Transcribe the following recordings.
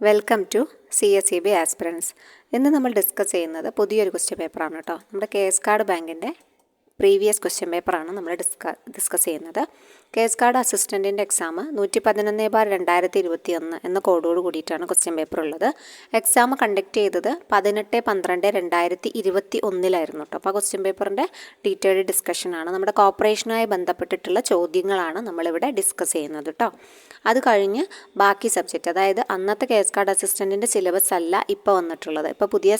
Welcome to CSEB aspirants. ഇന്ന് നമ്മൾ discuss ചെയ്യുന്നത് പുതിയൊരു ക്വസ്റ്റ്യൻ പേപ്പറാണ് കേട്ടോ. നമ്മുടെ KS കാർഡ് ബാങ്കിൻ്റെ പ്രീവിയസ് ക്വസ്റ്റ്യൻ പേപ്പറാണ് നമ്മൾ ഡിസ്കസ് ചെയ്യുന്നത്. KS കാർഡ് അസിസ്റ്റൻറ്റിൻ്റെ എക്സാം 111/2021 എന്ന കോഡോട് കൂടിയിട്ടാണ് ക്വസ്റ്റ്യൻ പേപ്പർ ഉള്ളത്. എക്സാം കണ്ടക്ട് ചെയ്തത് 18/12/2021 കേട്ടോ. അപ്പോൾ ക്വസ്റ്റ്യൻ പേപ്പറിൻ്റെ ഡീറ്റെയിൽഡ് ഡിസ്കഷനാണ്. നമ്മുടെ കോർപ്പറേഷനുമായി ബന്ധപ്പെട്ടിട്ടുള്ള ചോദ്യങ്ങളാണ് നമ്മളിവിടെ ഡിസ്കസ് ചെയ്യുന്നത് കേട്ടോ. അത് കഴിഞ്ഞ് ബാക്കി സബ്ജക്റ്റ്, അതായത് അന്നത്തെ KS കാർഡ് അസിസ്റ്റൻറ്റിൻ്റെ സിലബസ് അല്ല ഇപ്പോൾ വന്നിട്ടുള്ളത്. ഇപ്പോൾ പുതിയ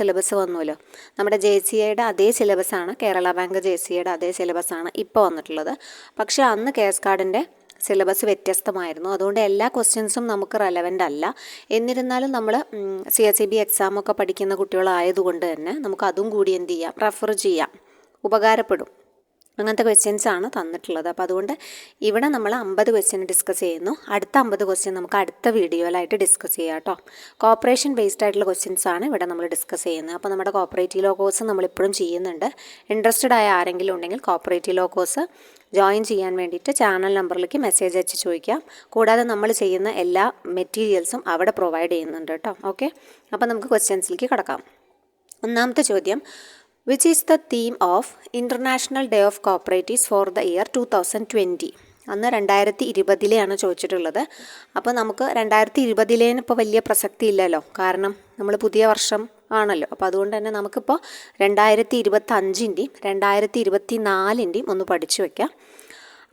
സിലബസ് വന്നുവല്ലോ. നമ്മുടെ JCAയുടെ അതേ സിലബസാണ്, കേരള ബാങ്ക് JCAയുടെ അതേ സിലബസാണ് ഇപ്പോൾ വന്നിട്ടുള്ളത്. പക്ഷേ അന്ന് KS കാർഡിൻ്റെ സിലബസ് വ്യത്യസ്തമായിരുന്നു. അതുകൊണ്ട് എല്ലാ ക്വസ്റ്റ്യൻസും നമുക്ക് റെലവൻ്റ് അല്ല. എന്നിരുന്നാലും നമ്മൾ CSEB എക്സാമൊക്കെ പഠിക്കുന്ന കുട്ടികളായതുകൊണ്ട് തന്നെ നമുക്ക് അതും കൂടി എന്ത് ചെയ്യാം, റെഫർ ചെയ്യാം, ഉപകാരപ്പെടും. അങ്ങനത്തെ ക്വസ്റ്റ്യൻസാണ് തന്നിട്ടുള്ളത്. അപ്പോൾ അതുകൊണ്ട് ഇവിടെ നമ്മൾ 50 ക്വസ്റ്റ്യൻ ഡിസ്കസ് ചെയ്യുന്നു. അടുത്ത 50 ക്വസ്റ്റ്യൻ നമുക്ക് അടുത്ത വീഡിയോയിലായിട്ട് ഡിസ്കസ് ചെയ്യാം കേട്ടോ. കോപ്പറേഷൻ ബേസ്ഡ് ആയിട്ടുള്ള ക്വസ്റ്റ്യൻസാണ് ഇവിടെ നമ്മൾ ഡിസ്കസ് ചെയ്യുന്നത്. അപ്പോൾ നമ്മുടെ കോപ്പറേറ്റീവ് ലോ കോഴ്സ് നമ്മളിപ്പോഴും ചെയ്യുന്നുണ്ട്. ഇൻട്രസ്റ്റഡ് ആയ ആരെങ്കിലും ഉണ്ടെങ്കിൽ കോപ്പറേറ്റീവ് ലോ കോഴ്സ് ജോയിൻ ചെയ്യാൻ വേണ്ടിയിട്ട് ചാനൽ നമ്പറിലേക്ക് മെസ്സേജ് അയച്ച് ചോദിക്കാം. കൂടാതെ നമ്മൾ ചെയ്യുന്ന എല്ലാ മെറ്റീരിയൽസും അവിടെ പ്രൊവൈഡ് ചെയ്യുന്നുണ്ട് കേട്ടോ. ഓക്കെ, അപ്പോൾ നമുക്ക് ക്വസ്റ്റ്യൻസിലേക്ക് കിടക്കാം. ഒന്നാമത്തെ ചോദ്യം, which is the theme of International Day of Cooperatives for the year 2020? അന്ന് 2020 ചോദിച്ചിട്ടുള്ളത്. അപ്പോൾ നമുക്ക് 2020 ഇപ്പോൾ വലിയ പ്രസക്തി ഇല്ലല്ലോ, കാരണം നമ്മൾ പുതിയ വർഷം ആണല്ലോ. അപ്പോൾ അതുകൊണ്ട് തന്നെ നമുക്കിപ്പോൾ 2025-ൻ്റെയും 2024-ൻ്റെയും ഒന്ന് പഠിച്ചു വയ്ക്കാം.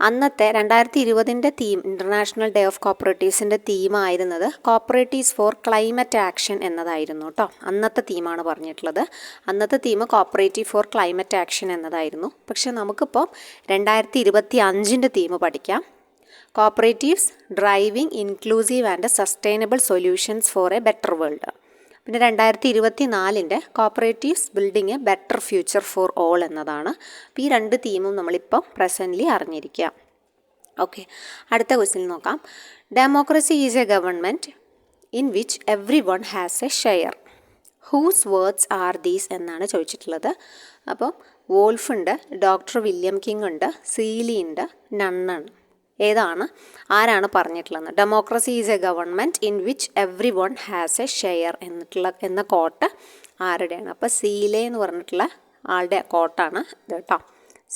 അന്നത്തെ 2020 തീം, ഇൻ്റർനാഷണൽ ഡേ ഓഫ് കോപ്പറേറ്റീവ്സിൻ്റെ തീമായിരുന്നത് കോപ്പറേറ്റീവ്സ് ഫോർ ക്ലൈമറ്റ് ആക്ഷൻ എന്നതായിരുന്നു കേട്ടോ. അന്നത്തെ തീമാണ് പറഞ്ഞിട്ടുള്ളത്. അന്നത്തെ theme cooperative for climate action എന്നതായിരുന്നു. പക്ഷേ നമുക്കിപ്പോൾ 2025 തീം പഠിക്കാം. Cooperatives driving inclusive and sustainable solutions for a better world. പിന്നെ 2024 cooperatives building a better future for all എന്നതാണ്. അപ്പോൾ ഈ രണ്ട് തീമും നമ്മളിപ്പം പ്രസൻ്റ്ലി അറിഞ്ഞിരിക്കുക. ഓക്കെ, അടുത്ത ക്വസ്റ്റ്യൻ നോക്കാം. Democracy is a government in which every one has a share. Whose words are these എന്നാണ് ചോദിച്ചിട്ടുള്ളത്. അപ്പം വോൾഫ് ഉണ്ട്, ഡോക്ടർ വില്യം കിങ് ഉണ്ട്, സീലി ഉണ്ട്, നണ്ണാണ്. ആരാണ് പറഞ്ഞിട്ടുള്ളത്? Democracy is a government in which every one has a share എന്ന കോട്ട് ആരുടെയാണ്? അപ്പോൾ സീലെ എന്ന് പറഞ്ഞിട്ടുള്ള ആളുടെ കോട്ടാണ് ഇത് കേട്ടോ.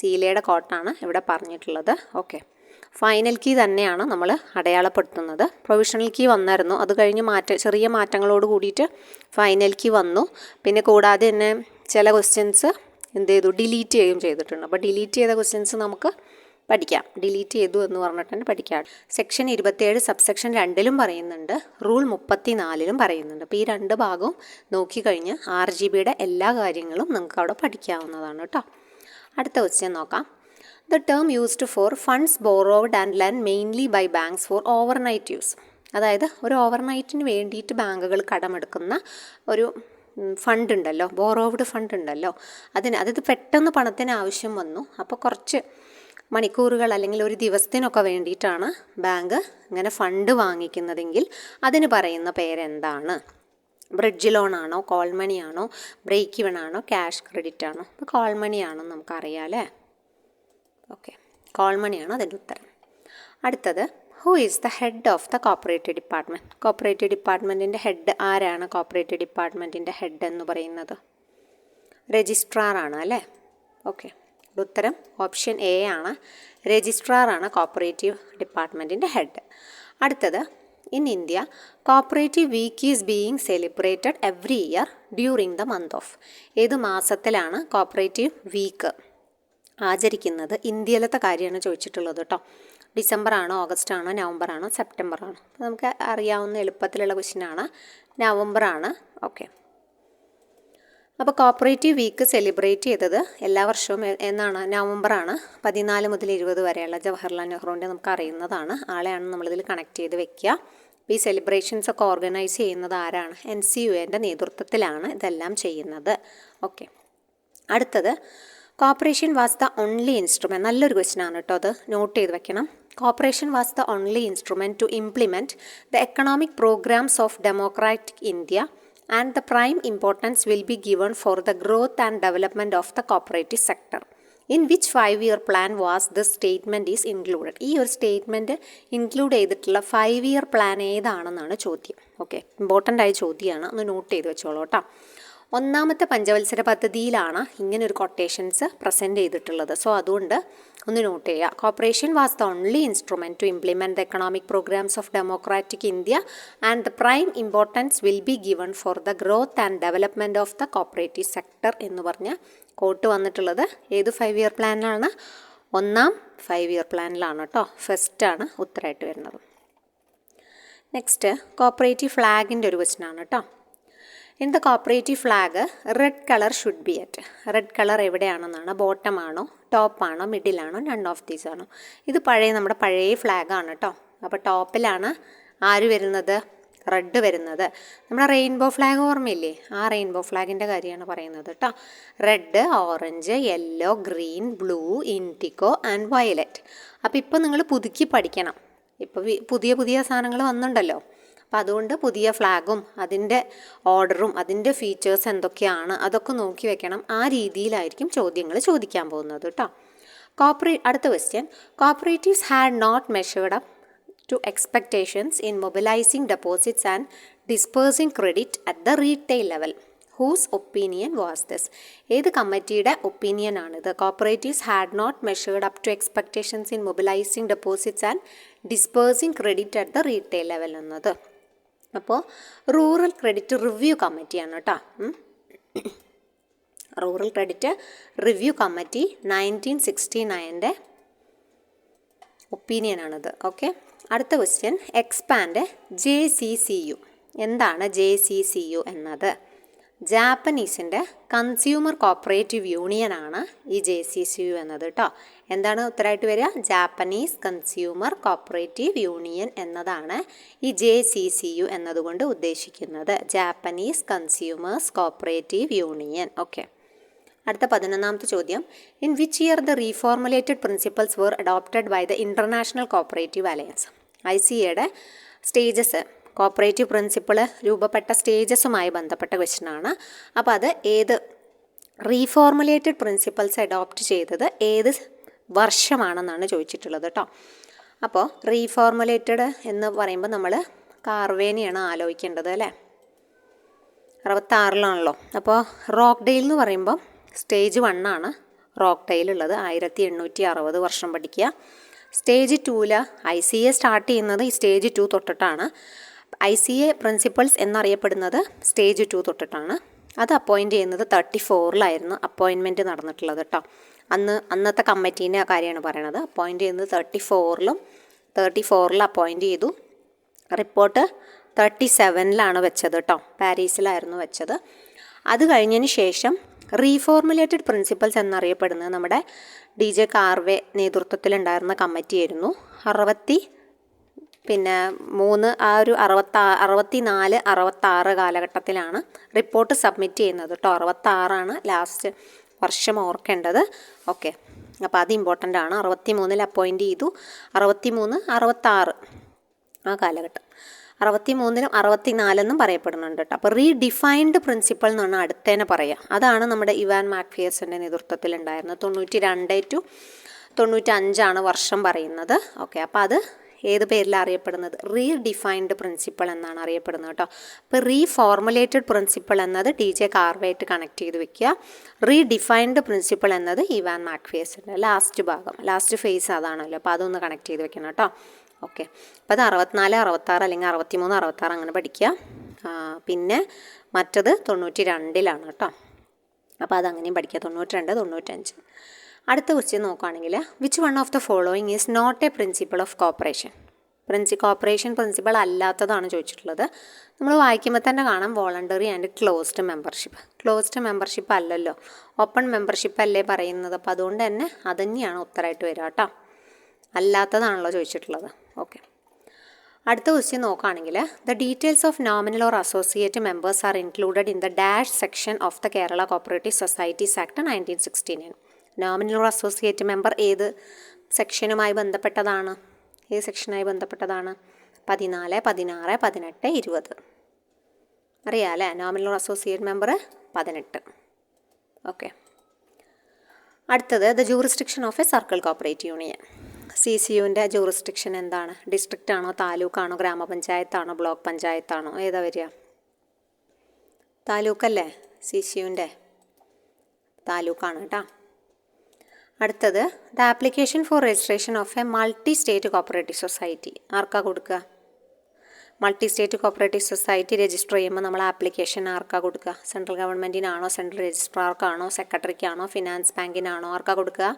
സീലയുടെ കോട്ടാണ് ഇവിടെ പറഞ്ഞിട്ടുള്ളത്. ഓക്കെ, ഫൈനൽ കീ തന്നെയാണ് നമ്മൾ അടയാളപ്പെടുത്തുന്നത്. പ്രൊവിഷണൽ കീ വന്നായിരുന്നു, അത് കഴിഞ്ഞ് ചെറിയ മാറ്റങ്ങളോട് കൂടിയിട്ട് ഫൈനൽ കീ വന്നു. പിന്നെ കൂടാതെ തന്നെ ചില ക്വസ്റ്റ്യൻസ് ഡിലീറ്റ് ചെയ്യുകയും ചെയ്തിട്ടുണ്ട്. അപ്പോൾ ഡിലീറ്റ് ചെയ്ത ക്വസ്റ്റ്യൻസ് നമുക്ക് പഠിക്കാം. ഡിലീറ്റ് ചെയ്തു എന്ന് പറഞ്ഞിട്ട് തന്നെ പഠിക്കാം. സെക്ഷൻ 27 സബ്സെക്ഷൻ 2 പറയുന്നുണ്ട്, റൂൾ 34 പറയുന്നുണ്ട്. അപ്പോൾ ഈ രണ്ട് ഭാഗവും നോക്കിക്കഴിഞ്ഞ് RGBയുടെ എല്ലാ കാര്യങ്ങളും നിങ്ങൾക്ക് അവിടെ പഠിക്കാവുന്നതാണ് കേട്ടോ. അടുത്ത ക്വസ്റ്റ്യൻ നോക്കാം. The term used for funds borrowed and lend mainly by banks for overnight use. അതായത് ഒരു ഓവർനൈറ്റിന് വേണ്ടിയിട്ട് ബാങ്കുകൾ കടമെടുക്കുന്ന ഒരു ഫണ്ട് ഉണ്ടല്ലോ, ബോറോവഡ് ഫണ്ട് ഉണ്ടല്ലോ, അതായത് പെട്ടെന്ന് പണത്തിന് ആവശ്യം വന്നു. അപ്പോൾ കുറച്ച് മണിക്കൂറുകൾ അല്ലെങ്കിൽ ഒരു ദിവസത്തിനൊക്കെ വേണ്ടിയിട്ടാണ് ബാങ്ക് ഇങ്ങനെ ഫണ്ട് വാങ്ങിക്കുന്നതെങ്കിൽ അതിന് പറയുന്ന പേരെന്താണ്? ബ്രിഡ്ജ് ലോൺ ആണോ, കോൾ മണി ആണോ, ബ്രേക്ക് ഇവൺ ആണോ, ക്യാഷ് ക്രെഡിറ്റ് ആണോ? ഇപ്പോൾ കോൾ മണി ആണെന്ന് നമുക്കറിയാം അല്ലേ. ഓക്കെ, കോൾ മണിയാണ് അതിൻ്റെ ഉത്തരം. അടുത്തത്, who is the head of the cooperative department? Cooperative ഡിപ്പാർട്ട്മെൻറ്റിൻ്റെ ഹെഡ് ആരാണ്? കോപ്പറേറ്റീവ് ഡിപ്പാർട്ട്മെൻറ്റിൻ്റെ ഹെഡ് എന്ന് പറയുന്നത് രജിസ്ട്രാർ ആണ് അല്ലേ. ഓക്കെ, ഉത്തരം ഓപ്ഷൻ A ആണ്. രജിസ്ട്രാറാണ് കോപ്പറേറ്റീവ് ഡിപ്പാർട്ട്മെൻറ്റിൻ്റെ ഹെഡ്. അടുത്തത്, in India cooperative week is being celebrated every year during the month of. ഏത് മാസത്തിലാണ് കോപ്പറേറ്റീവ് വീക്ക് ആചരിക്കുന്നത്? ഇന്ത്യയിലത്തെ കാര്യമാണ് ചോദിച്ചിട്ടുള്ളത് കേട്ടോ. ഡിസംബർ ആണോ, ഓഗസ്റ്റ് ആണോ, നവംബർ ആണോ, സെപ്റ്റംബർ ആണോ? അപ്പോൾ നമുക്ക് അറിയാവുന്ന എളുപ്പത്തിലുള്ള ക്വസ്റ്റ്യനാണ്. നവംബർ ആണ്. ഓക്കെ, അപ്പോൾ കോപ്പറേറ്റീവ് വീക്ക് സെലിബ്രേറ്റ് ചെയ്തത് എല്ലാ വർഷവും എന്നാണ്? നവംബറാണ്. 14 മുതൽ 20 വരെയുള്ള ജവഹർലാൽ നെഹ്റുവിൻ്റെ നമുക്ക് അറിയുന്നതാണ്. ആളെയാണ് നമ്മളിതിൽ കണക്ട് ചെയ്ത് വെക്കുക. ഈ സെലിബ്രേഷൻസ് ഒക്കെ ഓർഗനൈസ് ചെയ്യുന്നത് ആരാണ്? NCUAൻ്റെ നേതൃത്വത്തിലാണ് ഇതെല്ലാം ചെയ്യുന്നത്. ഓക്കെ, അടുത്തത്, cooperation was the only instrument. നല്ലൊരു ക്വസ്റ്റ്യൻ ആണ് കേട്ടോ, അത് നോട്ട് ചെയ്ത് വെക്കണം. Cooperation was the only instrument to implement the economic programmes of democratic India and the prime importance will be given for the growth and development of the cooperative sector. In which 5-year plan was this statement is included. ഈ ഒരു statement include ചെയ്തിട്ടുള്ള 5-year plan ഏതാണെന്നാണ് ചോദ്യം. Okay, important ആയ ചോദ്യമാണ്, ഒന്ന് not ചെയ്ത് വെച്ചോളൂ കേട്ടോ. ഒന്നാമത്തെ പഞ്ചവത്സര പദ്ധതിയിലാണ് ഇങ്ങനൊരു കൊട്ടേഷൻസ് പ്രസൻറ്റ് ചെയ്തിട്ടുള്ളത്. സോ അതുകൊണ്ട് ഒന്ന് നോട്ട് ചെയ്യുക. Corporation was the only instrument to implement the economic programmes of democratic India and the prime importance will be given for the growth and development of the cooperative sector എന്ന് പറഞ്ഞ coat വന്നിട്ടുള്ളത് ഏത് 5-year പ്ലാനിലാണ്? ഒന്നാം 5-year പ്ലാനിലാണ് കേട്ടോ. ഫസ്റ്റാണ് ഉത്തരമായിട്ട് വരുന്നത്. Next cooperative ഫ്ലാഗിൻ്റെ ഒരു ക്വസ്റ്റ്യനാണ് കേട്ടോ. In the cooperative flag red colour should be at. Red colour എവിടെയാണെന്നാണ്? ബോട്ടം ആണോ, ടോപ്പാണോ, മിഡിലാണോ, നൺ ഓഫ് ദീസ് ആണോ? ഇത് നമ്മുടെ പഴയ ഫ്ലാഗാണ് കേട്ടോ. അപ്പോൾ ടോപ്പിലാണ് ആര് വരുന്നത്? റെഡ് വരുന്നത്. നമ്മുടെ റെയിൻബോ ഫ്ലാഗ് ഓർമ്മയില്ലേ? ആ റെയിൻബോ ഫ്ലാഗിൻ്റെ കാര്യമാണ് പറയുന്നത് കേട്ടോ. Red, orange, yellow, green, blue, IndiGo and violet. അപ്പോൾ ഇപ്പോൾ നിങ്ങൾ പുതുക്കി പഠിക്കണം. ഇപ്പോൾ പുതിയ പുതിയ സാധനങ്ങൾ വന്നിട്ടുണ്ടല്ലോ. അപ്പോൾ അതുകൊണ്ട് പുതിയ ഫ്ലാഗും അതിൻ്റെ ഓർഡറും അതിൻ്റെ ഫീച്ചേഴ്സ് എന്തൊക്കെയാണ് അതൊക്കെ നോക്കി വെക്കണം. ആ രീതിയിലായിരിക്കും ചോദ്യങ്ങൾ ചോദിക്കാൻ പോകുന്നത് കേട്ടോ. അടുത്ത question, cooperatives had not measured up to expectations in mobilizing deposits and dispersing credit at the retail level. Whose opinion was this? ഏത് കമ്മിറ്റിയുടെ ഒപ്പീനിയൻ ആണിത്? Cooperatives had not measured up to expectations in mobilising deposits and dispersing credit at the retail level എന്നത്. അപ്പോൾ rural credit review കമ്മിറ്റിയാണ് കേട്ടോ. Rural credit review committee 1969 ഒപ്പീനിയനാണിത്. Okay, അടുത്ത question, expand JCCU. എന്താണ് JCCU എന്നത്? ജാപ്പനീസിൻ്റെ കൺസ്യൂമർ കോപ്പറേറ്റീവ് യൂണിയനാണ് ഈ JCCU എന്നത് കേട്ടോ. എന്താണ് ഉത്തരമായിട്ട് വരിക? ജാപ്പനീസ് കൺസ്യൂമർ കോപ്പറേറ്റീവ് യൂണിയൻ എന്നതാണ് ഈ JCCU എന്നതുകൊണ്ട് ഉദ്ദേശിക്കുന്നത്. Japanese consumers cooperative union. Okay, അടുത്ത 11ാമത്തെ ചോദ്യം, in which year the reformulated principles were adopted by the international cooperative alliance. ICAയുടെ സ്റ്റേജസ്, കോപ്പറേറ്റീവ് പ്രിൻസിപ്പിൾ രൂപപ്പെട്ട സ്റ്റേജസുമായി ബന്ധപ്പെട്ട ക്വസ്റ്റ്യനാണ്. അപ്പോൾ അത് ഏത് റീഫോർമുലേറ്റഡ് പ്രിൻസിപ്പൽസ് അഡോപ്റ്റ് ചെയ്തത് ഏത് വർഷമാണെന്നാണ് ചോദിച്ചിട്ടുള്ളത് കേട്ടോ. അപ്പോൾ റീഫോർമുലേറ്റഡ് എന്ന് പറയുമ്പോൾ നമ്മൾ കാർവേനെയാണ് ആലോചിക്കേണ്ടത് അല്ലേ? 66-ലാണല്ലോ. അപ്പോൾ റോക്ക്ഡെയിൽ എന്ന് പറയുമ്പോൾ സ്റ്റേജ് 1 ആണ് റോക്ക്ഡെയിലുള്ളത്. 1860 വർഷം പഠിക്കുക. സ്റ്റേജ് 2-ൽ ICA സ്റ്റാർട്ട് ചെയ്യുന്നത് ഈ സ്റ്റേജ് 2 തൊട്ടിട്ടാണ്. ICA പ്രിൻസിപ്പൾസ് എന്നറിയപ്പെടുന്നത് സ്റ്റേജ് 2 തൊട്ടിട്ടാണ്. അത് അപ്പോയിൻറ്റ് ചെയ്യുന്നത് 34-ലായിരുന്നു അപ്പോയിൻമെൻറ്റ് നടന്നിട്ടുള്ളത് കേട്ടോ. അന്നത്തെ കമ്മിറ്റീൻ്റെ കാര്യമാണ് പറയണത്. അപ്പോയിൻറ്റ് ചെയ്യുന്നത് 34-ൽ അപ്പോയിൻറ്റ് ചെയ്തു. റിപ്പോർട്ട് 37-ലാണ് വെച്ചത് കേട്ടോ. പാരീസിലായിരുന്നു വെച്ചത്. അത് കഴിഞ്ഞതിന് ശേഷം റീഫോർമുലേറ്റഡ് പ്രിൻസിപ്പൽസ് എന്നറിയപ്പെടുന്നത് നമ്മുടെ DJ കാർവേ നേതൃത്വത്തിലുണ്ടായിരുന്ന കമ്മിറ്റിയായിരുന്നു. 64-66 കാലഘട്ടത്തിലാണ് റിപ്പോർട്ട് സബ്മിറ്റ് ചെയ്യുന്നത് കേട്ടോ. 66-ആണ് ലാസ്റ്റ് വർഷം ഓർക്കേണ്ടത്. ഓക്കെ, അപ്പോൾ അത് ഇമ്പോർട്ടൻ്റ് ആണ്. 63-ൽ അപ്പോയിൻറ്റ് ചെയ്തു. 63-66 ആ കാലഘട്ടം. 63-ലും 64-എന്നും പറയപ്പെടുന്നുണ്ട് കേട്ടോ. അപ്പോൾ റീഡിഫൈൻഡ് പ്രിൻസിപ്പൾ എന്നാണ് അടുത്തേനെ പറയുക. അതാണ് നമ്മുടെ ഇവാൻ മാക്ഫിയേഴ്സിൻ്റെ നേതൃത്വത്തിലുണ്ടായിരുന്നത്. 92 to 95 വർഷം പറയുന്നത്. ഓക്കെ, അപ്പോൾ അത് ഏത് പേരിലാണ് അറിയപ്പെടുന്നത്? റീഡിഫൈൻഡ് പ്രിൻസിപ്പൾ എന്നാണ് അറിയപ്പെടുന്നത് കേട്ടോ. അപ്പോൾ റീഫോർമുലേറ്റഡ് പ്രിൻസിപ്പൾ എന്നത് DJ കാർവേയായിട്ട് കണക്ട് ചെയ്ത് വെക്കുക. റീഡിഫൈൻഡ് പ്രിൻസിപ്പൾ എന്നത് ഇവാൻ മാക്ഫിയേഴ്സിൻ്റെ ലാസ്റ്റ് ഭാഗം, ലാസ്റ്റ് ഫേസ് അതാണല്ലോ. അപ്പോൾ അതൊന്ന് കണക്ട് ചെയ്ത് വെക്കണം കേട്ടോ. ഓക്കെ, അപ്പോൾ അത് 64, 66 അല്ലെങ്കിൽ 63, 66 അങ്ങനെ പഠിക്കുക. പിന്നെ മറ്റത് 92-ലാണ് കേട്ടോ. അപ്പോൾ അതങ്ങനെയും പഠിക്കുക. 92, 95. അടുത്ത ക്വസ്റ്റ്യൻ നോക്കുകയാണെങ്കിൽ, which one of the following is not a principle of cooperation. Cooperation principle അല്ലാത്തതാണ് ചോദിച്ചിട്ടുള്ളത്. നമ്മൾ വായിക്കുമ്പോൾ തന്നെ കാണാം voluntary and closed membership. Closed membership അല്ലല്ലോ, ഓപ്പൺ മെമ്പർഷിപ്പ് അല്ലേ പറയുന്നത്. അപ്പോൾ അതുകൊണ്ട് തന്നെ അതുതന്നെയാണ് ഉത്തരമായിട്ട് വരിക കേട്ടോ. അല്ലാത്തതാണല്ലോ ചോദിച്ചിട്ടുള്ളത്. ഓക്കെ, അടുത്ത ക്വസ്റ്റ്യൻ നോക്കുകയാണെങ്കിൽ, the details of nominal or associate members are included in the dash section of the Kerala cooperative societies act 1969. Nominal or associate member ഏത് സെക്ഷനുമായി ബന്ധപ്പെട്ടതാണ്? ഏത് സെക്ഷനുമായി ബന്ധപ്പെട്ടതാണ്? 14, 16, 18, 20. അറിയാം അല്ലേ? Nominal or associate member 18. Okay, അടുത്തത് the jurisdiction of a circle cooperative union. CCUവിൻ്റെ jurisdiction എന്താണ്? District ആണോ, താലൂക്കാണോ, ഗ്രാമപഞ്ചായത്താണോ, ബ്ലോക്ക് പഞ്ചായത്താണോ, ഏതാ വരിക? താലൂക്കല്ലേ CCUവിൻ്റെ? താലൂക്കാണ് കേട്ടോ. അടുത്തത് the application for registration of A multi state cooperative society ആർക്കാ കൊടുക്കുക? Multi state cooperative society register ചെയ്യുമ്പോൾ നമ്മൾ ആപ്ലിക്കേഷൻ ആർക്കാ കൊടുക്കുക? സെൻട്രൽ ഗവൺമെൻറ്റിനാണോ, സെൻട്രൽ രജിസ്ട്രാർക്കാണോ, സെക്രട്ടറിക്കാണോ, ഫിനാൻസ് ബാങ്കിനാണോ, ആർക്കാ കൊടുക്കുക?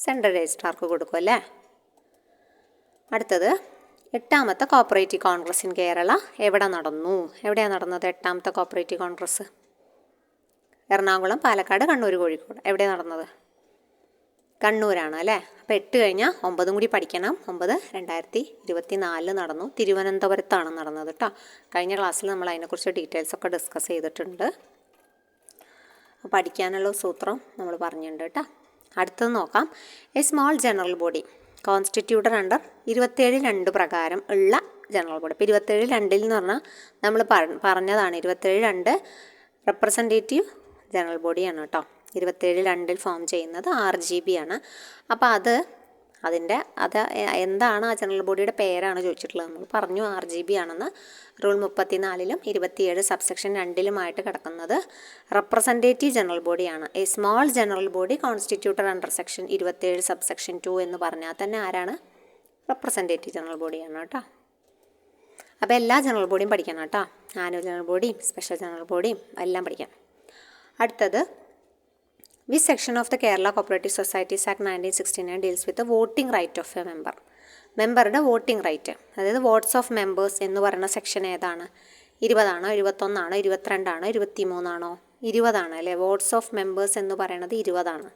സെൻട്രൽ രജിസ്ട്രാർക്ക് കൊടുക്കും അല്ലേ. അടുത്തത് 8ാമത്തെ കോപ്പറേറ്റീവ് കോൺഗ്രസ് ഇൻ കേരള എവിടെ നടന്നു? എവിടെയാണ് നടന്നത് 8ാമത്തെ കോപ്പറേറ്റീവ് കോൺഗ്രസ്? എറണാകുളം, പാലക്കാട്, കണ്ണൂർ, കോഴിക്കോട്. എവിടെയാണ് നടന്നത്? കണ്ണൂരാണ് അല്ലേ. അപ്പോൾ 8 കഴിഞ്ഞാൽ 9 കൂടി പഠിക്കണം. 9 2024 നടന്നു. തിരുവനന്തപുരത്താണ് നടന്നത് കേട്ടോ. കഴിഞ്ഞ ക്ലാസ്സിൽ നമ്മൾ അതിനെക്കുറിച്ച് ഡീറ്റെയിൽസൊക്കെ ഡിസ്കസ് ചെയ്തിട്ടുണ്ട്. പഠിക്കാനുള്ള സൂത്രം നമ്മൾ പറഞ്ഞിട്ടുണ്ട് കേട്ടോ. അടുത്തത് നോക്കാം. A small general body constituted under 27(2) പ്രകാരം ഉള്ള ജനറൽ ബോഡി. ഇപ്പോൾ 27(2) എന്ന് പറഞ്ഞാൽ നമ്മൾ പറഞ്ഞതാണ് 27(2) റെപ്രസെൻറ്റേറ്റീവ് ജനറൽ ബോഡിയാണ് കേട്ടോ. 27(2) ഫോം ചെയ്യുന്നത് RGB ആണ്. അപ്പോൾ അത് എന്താണ് ആ ജനറൽ ബോഡിയുടെ പേരാണ് ചോദിച്ചിട്ടുള്ളത്. നമ്മൾ പറഞ്ഞു RGB ആണെന്ന്. റൂൾ 34-ലും 27 സബ്സെക്ഷൻ 2-ലുമായിട്ട് കിടക്കുന്നത് റെപ്രസെൻറ്റേറ്റീവ് ജനറൽ ബോഡിയാണ്. A small general body constituted under section 27 subsection 2 എന്ന് പറഞ്ഞാൽ തന്നെ ആരാണ്? റെപ്രസെൻറ്റേറ്റീവ് ജനറൽ ബോഡിയാണ് കേട്ടോ. അപ്പോൾ എല്ലാ ജനറൽ ബോഡിയും പഠിക്കണം കേട്ടോ. ആനുവൽ ജനറൽ ബോഡിയും സ്പെഷ്യൽ ജനറൽ ബോഡിയും എല്ലാം പഠിക്കാം. അടുത്തത് which section of the Kerala cooperative societies act 1969 deals with the voting right of a member? മെമ്പറുടെ വോട്ടിംഗ് റൈറ്റ്, അതായത് വോട്ട്സ് ഓഫ് മെമ്പേഴ്സ് എന്ന് പറയുന്ന സെക്ഷൻ ഏതാണ്? 20 ആണോ, 21 ആണോ, 22 ആണോ, 23 ആണോ? 20 ആണ് അല്ലേ. വോട്ട്സ് ഓഫ് മെമ്പേഴ്സ് എന്ന് പറയുന്നത് 20 ആണ്.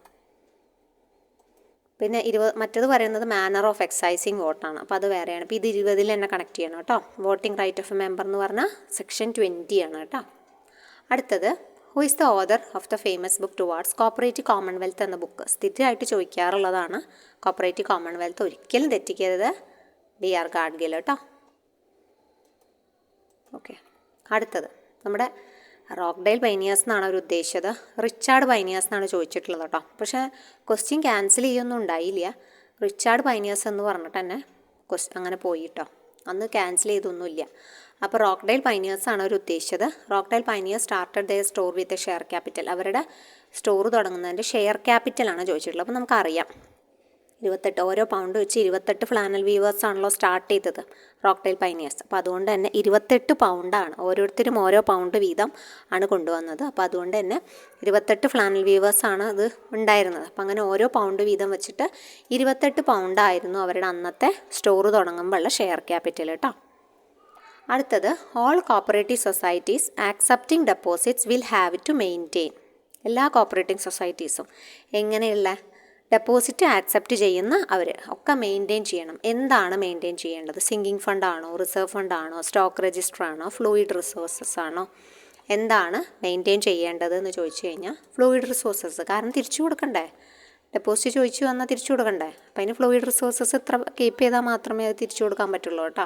പിന്നെ മറ്റത് പറയുന്നത് മാനർ ഓഫ് എക്സൈസിങ് വോട്ടാണ്. അപ്പോൾ അത് വേറെയാണ്. അപ്പോൾ ഇത് 20-ൽ തന്നെ കണക്ട് ചെയ്യണം കേട്ടോ. Voting right of a member എന്ന് പറഞ്ഞാൽ സെക്ഷൻ 20 ആണ് കേട്ടോ. അടുത്തത് who is the author of the famous book towards cooperative commonwealth എന്ന ബുക്ക്? സ്ഥിരമായിട്ട് ചോദിക്കാറുള്ളതാണ് കോപ്പറേറ്റീവ് കോമൺവെൽത്ത്. ഒരിക്കലും തെറ്റിക്കരുത്. DR ഗാഡ്ഗിൽ കേട്ടോ. ഓക്കെ. അടുത്തത് നമ്മുടെ റോക്ക്ഡെയിൽ പൈനിയേഴ്സ് എന്നാണ് അവർ ഉദ്ദേശിച്ചത്. റിച്ചാർഡ് പൈനിയേഴ്സ് എന്നാണ് ചോദിച്ചിട്ടുള്ളത് കേട്ടോ. പക്ഷേ ക്വസ്റ്റ്യൻ ക്യാൻസൽ ചെയ്യൊന്നും ഉണ്ടായില്ല. റിച്ചാർഡ് പൈനിയേഴ്സ് എന്ന് പറഞ്ഞിട്ട് തന്നെ അങ്ങനെ പോയി കേട്ടോ. അന്ന് ക്യാൻസൽ ചെയ്തൊന്നുമില്ല. അപ്പോൾ റോക്ക്ഡെയിൽ പൈനിയേഴ്സ് ആണ് അവർ ഉദ്ദേശിച്ചത്. Rochdale pioneers started their store with a share capital. അവരുടെ സ്റ്റോർ തുടങ്ങുന്നതിൻ്റെ ഷെയർ ക്യാപിറ്റലാണ് ചോദിച്ചിട്ടുള്ളത്. അപ്പോൾ നമുക്കറിയാം 28 ഓരോ പൗണ്ട് വെച്ച് 28 ഫ്ലാനൽ വീവേഴ്സ് ആണല്ലോ സ്റ്റാർട്ട് ചെയ്തത് റോക്ക്ഡെയിൽ പൈനിയേഴ്സ്. അപ്പോൾ അതുകൊണ്ട് തന്നെ 28 പൗണ്ടാണ്. ഓരോരുത്തരും ഓരോ പൗണ്ട് വീതം ആണ് കൊണ്ടുവന്നത്. അപ്പോൾ അതുകൊണ്ട് തന്നെ 28 ഫ്ലാനൽ വീവേഴ്സ് ആണ് അത് ഉണ്ടായിരുന്നത്. അപ്പോൾ അങ്ങനെ ഓരോ പൗണ്ട് വീതം വെച്ചിട്ട് 28 പൗണ്ടായിരുന്നു അവരുടെ അന്നത്തെ സ്റ്റോർ തുടങ്ങുമ്പോഴുള്ള ഷെയർ ക്യാപിറ്റൽ കേട്ടോ. അടുത്തത് all cooperative societies accepting deposits will have to maintain. എല്ലാ കോപ്പറേറ്റീവ് സൊസൈറ്റീസും എങ്ങനെയുള്ള ഡെപ്പോസിറ്റ് ആക്സെപ്റ്റ് ചെയ്യുന്ന അവർ ഒക്കെ മെയിൻറ്റെയിൻ ചെയ്യണം. എന്താണ് മെയിൻറ്റെയിൻ ചെയ്യേണ്ടത്? സിങ്കിങ് ഫണ്ടാണോ, റിസർവ് ഫണ്ടാണോ, സ്റ്റോക്ക് രജിസ്റ്റർ ആണോ, ഫ്ലൂയിഡ് റിസോഴ്സസ് ആണോ? എന്താണ് മെയിൻറ്റെയിൻ ചെയ്യേണ്ടത് എന്ന് ചോദിച്ചു കഴിഞ്ഞാൽ ഫ്ലൂയിഡ് റിസോഴ്സസ്. കാരണം തിരിച്ചു കൊടുക്കണ്ടേ? ഡെപ്പോസിറ്റ് ചോദിച്ചു വന്നാൽ തിരിച്ചു കൊടുക്കണ്ടേ? അപ്പോൾ അതിന് ഫ്ലൂയിഡ് റിസോഴ്സസ് ഇത്ര കീപ്പ് ചെയ്താൽ മാത്രമേ അത് തിരിച്ചു കൊടുക്കാൻ പറ്റുള്ളൂ കേട്ടോ.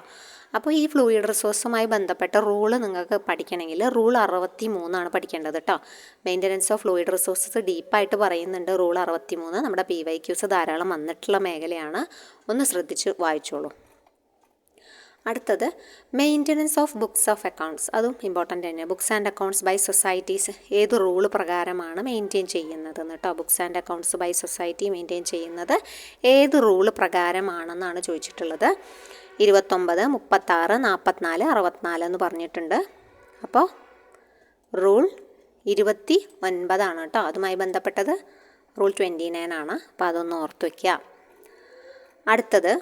അപ്പോൾ ഈ ഫ്ലൂയിഡ് റിസോഴ്സുമായി ബന്ധപ്പെട്ട റൂള് നിങ്ങൾക്ക് പഠിക്കണമെങ്കിൽ റൂൾ 63 പഠിക്കേണ്ടത് കേട്ടോ. മെയിൻ്റനൻസ് ഓഫ് ഫ്ലൂയിഡ് റിസോഴ്സസ് ഡീപ്പായിട്ട് പറയുന്നുണ്ട് റൂൾ 63. നമ്മുടെ PYQs ധാരാളം വന്നിട്ടുള്ള മേഖലയാണ്. ഒന്ന് ശ്രദ്ധിച്ച് വായിച്ചോളൂ. അടുത്തത് maintenance of books of accounts. അതും ഇമ്പോർട്ടൻ്റ് തന്നെ. Books and accounts by societies ഏത് റൂള് പ്രകാരമാണ് മെയിൻറ്റെയിൻ ചെയ്യുന്നത് കേട്ടോ. Books and accounts by society maintain ചെയ്യുന്നത് ഏത് റൂള് പ്രകാരമാണെന്നാണ് ചോദിച്ചിട്ടുള്ളത്. 29, 36, 44, 64 എന്ന് പറഞ്ഞിട്ടുണ്ട്. അപ്പോൾ റൂൾ 29 കേട്ടോ. അതുമായി ബന്ധപ്പെട്ടത് റൂൾ 29 ആണ്. അപ്പോൾ അതൊന്ന് ഓർത്ത് വയ്ക്കുക. അടുത്തത്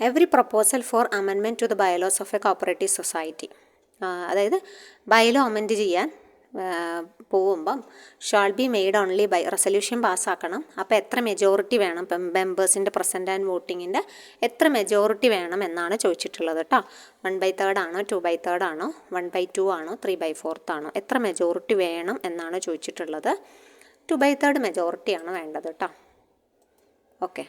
every proposal for amendment to the bylaws of a cooperative society. അതായത് ബയലോ അമെൻറ്റ് ചെയ്യാൻ പോകുമ്പം shall be made only by resolution പാസ്സാക്കണം. അപ്പോൾ എത്ര മെജോറിറ്റി വേണം? ഇപ്പം മെമ്പേഴ്സിൻ്റെ പ്രസൻറ്റ് ആൻഡ് വോട്ടിങ്ങിൻ്റെ എത്ര മെജോറിറ്റി വേണം എന്നാണ് ചോദിച്ചിട്ടുള്ളത് കേട്ടോ. 1/3 ആണോ, 2/3 ആണോ, 1/2 ആണോ, 3/4 ആണോ? എത്ര മെജോറിറ്റി വേണം എന്നാണ് ചോദിച്ചിട്ടുള്ളത്. 2/3 മെജോറിറ്റിയാണ് വേണ്ടത് കേട്ടോ. Okay.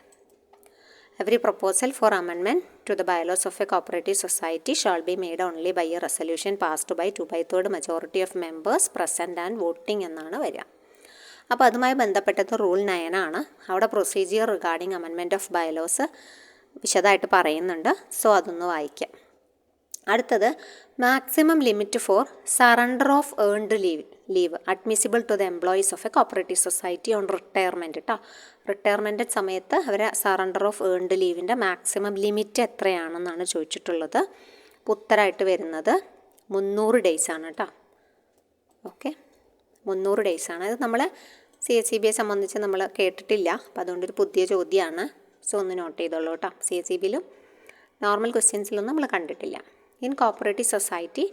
Every proposal for amendment to the bylaws of a cooperative society shall be made only by a resolution passed by 2/3 majority of members present and voting എന്നാണ് വരിക. അപ്പോൾ അതുമായി ബന്ധപ്പെട്ടത് റൂൾ 9 ആണ്. അവിടെ procedure regarding amendment of bylaws വിശദമായിട്ട് പറയുന്നുണ്ട്. So അതൊന്ന് വായിക്കാം. അടുത്തത് maximum limit for surrender of earned leave admissible to the employees of a cooperative society on retirement കേട്ടോ. റിട്ടയർമെൻറ്റ് സമയത്ത് അവരെ സറണ്ടർ ഓഫ് ഏൺഡ് ലീവിൻ്റെ മാക്സിമം ലിമിറ്റ് എത്രയാണെന്നാണ് ചോദിച്ചിട്ടുള്ളത്. ഉത്തരമായിട്ട് വരുന്നത് 300 ഡേയ്സ് ആണ് കേട്ടോ. ഓക്കെ, 300 ഡേയ്സ് ആണ്. ഇത് നമ്മൾ CSEB സംബന്ധിച്ച് നമ്മൾ കേട്ടിട്ടില്ല, അപ്പോൾ അതുകൊണ്ടൊരു പുതിയ ചോദ്യമാണ്. സോ ഒന്ന് നോട്ട് ചെയ്തോളൂ കേട്ടോ. CSEBയിലും നോർമൽ ക്വസ്റ്റ്യൻസിലൊന്നും നമ്മൾ കണ്ടിട്ടില്ല. In cooperative society